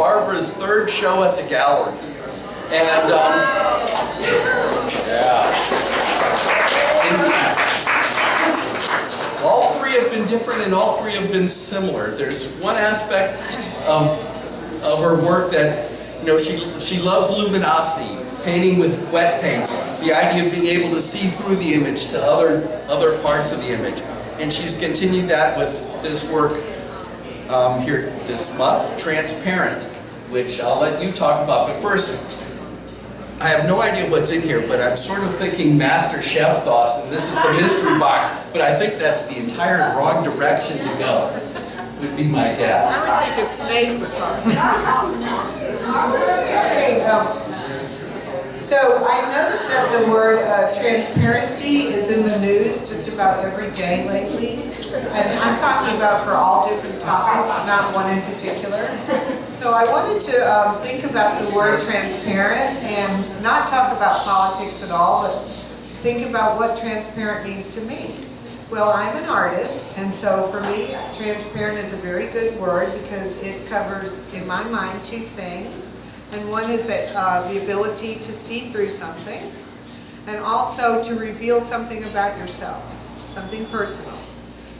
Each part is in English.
Barbara's third show at the gallery. And all three have been different and all three have been similar. There's one aspect of her work that, you know, she loves luminosity, painting with wet paint, the idea of being able to see through the image to other parts of the image. And she's continued that with this work here this month, Transparent, which I'll let you talk about. But first, I have no idea what's in here, but I'm sort of thinking Master Chef thoughts, and this is the mystery box, but I think that's the entire wrong direction to go, would be my guess. I would take a snake apart. So I noticed that the word transparency is in the news just about every day lately. And I'm talking about for all different topics, not one in particular. So I wanted to think about the word transparent and not talk about politics at all, but think about what transparent means to me. Well, I'm an artist, and so for me, transparent is a very good word because it covers, in my mind, two things. And one is that the ability to see through something, and also to reveal something about yourself, something personal.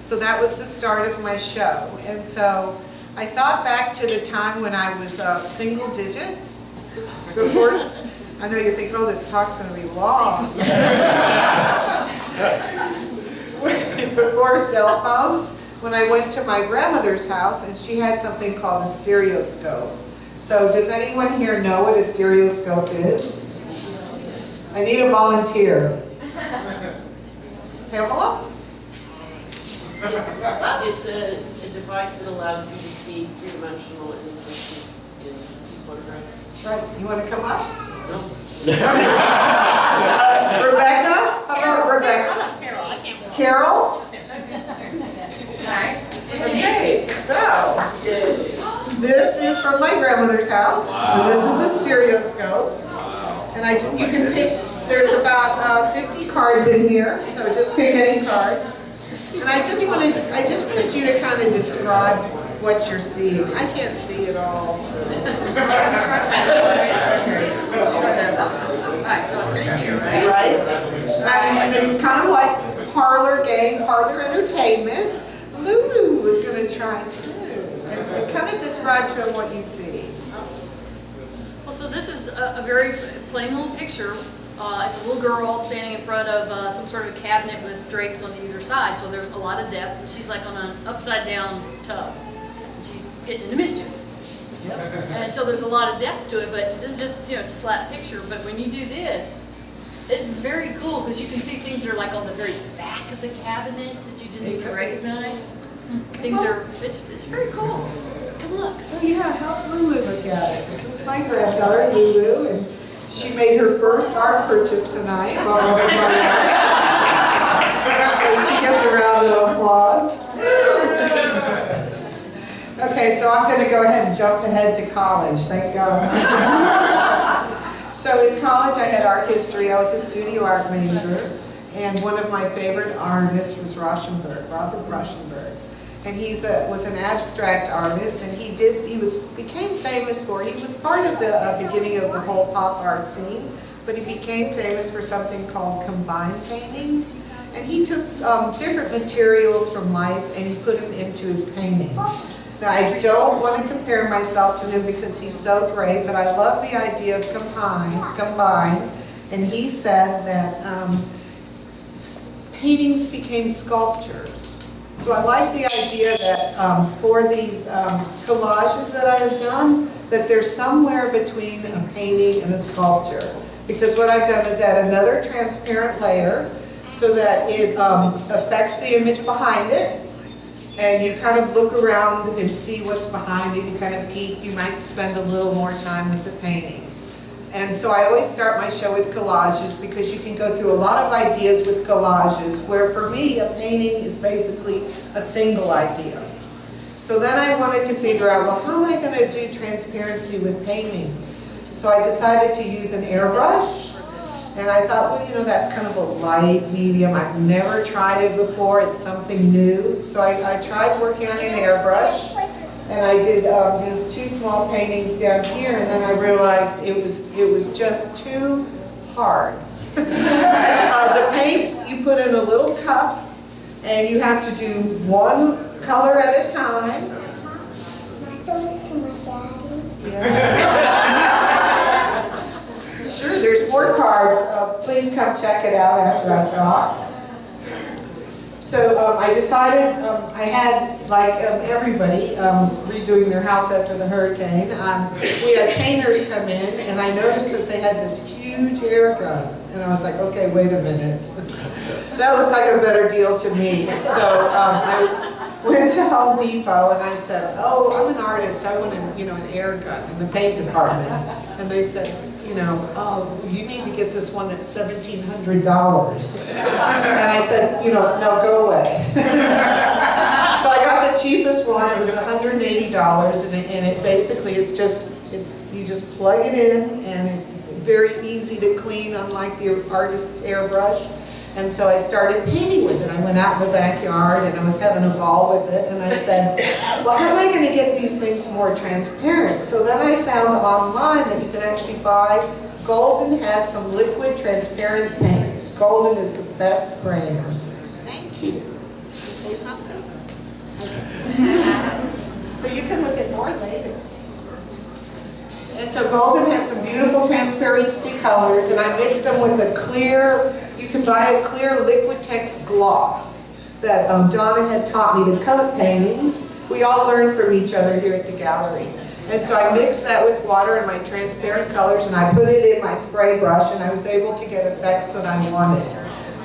So that was the start of my show. And so I thought back to the time when I was single digits. Before, I know you think, oh, this talk's going to be long. Before cell phones, when I went to my grandmother's house, and she had something called a stereoscope. So does anyone here know what a stereoscope is? I need a volunteer. Pamela? It's a device that allows you to see three-dimensional information in photographs. Right. You want to come up? No. Rebecca? How about Rebecca? Carol, I can't walk. Carol? Hi. Okay, so this is from my grandmother's house. Wow. And this is a stereoscope. Wow. And you can pick, there's about 50 cards in here, so just pick any card. And I just wanted you to kind of describe what you're seeing. I can't see it all. So. Right? And it's kind of like parlor game, parlor entertainment. Lulu was going to try too. And kind of describe to him what you see. Well, so this is a very plain little picture. It's a little girl standing in front of some sort of cabinet with drapes on either side, so there's a lot of depth. And she's like on an upside-down tub. And she's getting into mischief. Yep. And so there's a lot of depth to it, but this is just, you know, it's a flat picture. But when you do this, it's very cool because you can see things that are like on the very back of the cabinet that you didn't even recognize. Things are, it's very cool. Come look. So yeah, help Lulu look at it. This is my granddaughter, Lulu, and she made her first art purchase tonight. So she gets a round of applause. Okay, so I'm going to go ahead and jump ahead to college. Thank God. So in college, I had art history. I was a studio art major, and one of my favorite artists was Rauschenberg, Robert Rauschenberg. And he was an abstract artist, and he became famous for, he was part of the beginning of the whole pop art scene, but he became famous for something called combined paintings. And he took different materials from life and he put them into his paintings. Now, I don't want to compare myself to him because he's so great, but I love the idea of combine. And he said that paintings became sculptures. So I like the idea that for these collages that I have done, that there's somewhere between a painting and a sculpture. Because what I've done is add another transparent layer so that it affects the image behind it. And you kind of look around and see what's behind it. You kind of peek. You might spend a little more time with the painting. And so I always start my show with collages because you can go through a lot of ideas with collages, where for me a painting is basically a single idea. So then I wanted to figure out, well, how am I going to do transparency with paintings? So I decided to use an airbrush. And I thought, well, you know, that's kind of a light medium. I've never tried it before. It's something new. So I tried working on an airbrush. And I did these 2 small paintings down here, and then I realized it was just too hard. The paint you put in a little cup, and you have to do 1 color at a time. Can I show this to my daddy? Yeah. Sure, there's more cards. Please come check it out after I talk. So I decided, I had, like everybody, redoing their house after the hurricane. We had painters come in, and I noticed that they had this huge air gun. And I was like, okay, wait a minute. That looks like a better deal to me. So I went to Home Depot, and I said, oh, I'm an artist. I want an air gun in the paint department. And they said, oh, you need to get this one that's $1,700. And I said, no, go away. So I got the cheapest one. It was $180, and it basically is you just plug it in, and it's very easy to clean, unlike the artist's airbrush. And so I started painting with it. I went out in the backyard, and I was having a ball with it, and I said, well, how am I going to get these things more transparent? So then I found online that you can actually buy, Golden has some liquid transparent paints. Golden is the best brand. Thank you. Can you say something? Okay. So you can look at more later. And so Golden had some beautiful transparency colors, and I mixed them with a clear, you can buy a clear Liquitex gloss that Donna had taught me to color paintings. We all learned from each other here at the gallery. And so I mixed that with water and my transparent colors, and I put it in my spray brush, and I was able to get effects that I wanted.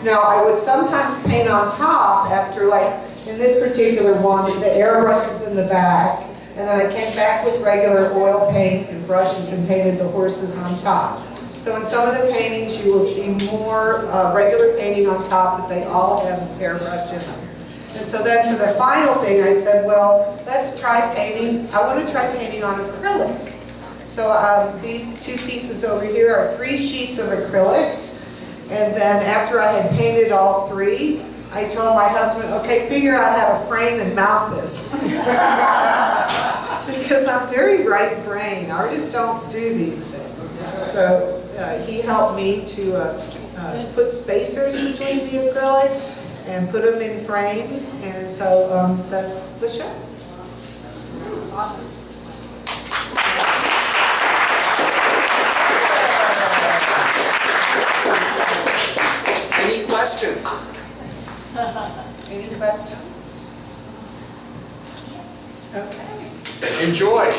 Now, I would sometimes paint on top after, like, in this particular one, the airbrush is in the back, and then I came back with regular oil paint and brushes and painted the horses on top. So in some of the paintings, you will see more regular painting on top, but they all have airbrush in them. And so then for the final thing, I said, well, let's try painting. I want to try painting on acrylic. So these 2 pieces over here are 3 sheets of acrylic. And then after I had painted all 3, I told my husband, okay, figure out how to frame and mount this. Because I'm very right brain. Artists don't do these things. So he helped me to put spacers between the acrylic and put them in frames. And so that's the show. Awesome. Any questions? Any questions? Okay. Enjoy.